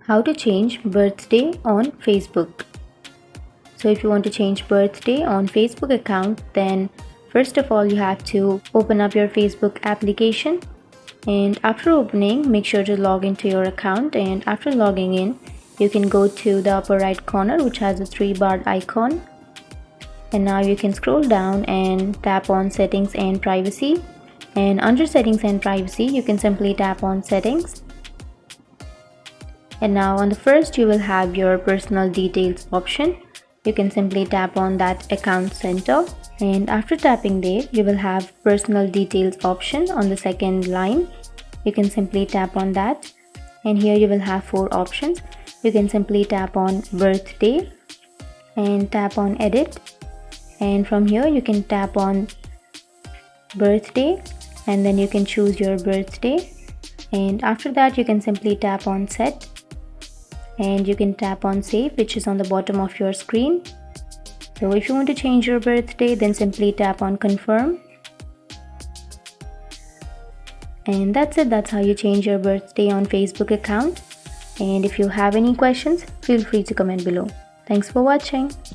How to change birthday on Facebook. So if you want to change birthday on Facebook account, then first of all you have to open up your Facebook application, and after opening, make sure to log into your account, and after logging in, you can go to the upper right corner which has a 3-bar icon, and now you can scroll down and tap on settings and privacy, and under settings and privacy you can simply tap on settings. And now on the first you will have your personal details option. You can simply tap on that account center, and after tapping there you will have personal details option on the second line. You can simply tap on that, and here you will have 4 options. You can simply tap on birthday and tap on edit, and from here you can tap on birthday and then you can choose your birthday, and after that you can simply tap on set, and you can tap on save, which is on the bottom of your screen. So if you want to change your birthday, then simply tap on confirm, and that's it. That's how you change your birthday on Facebook account. And if you have any questions, feel free to comment below. Thanks for watching.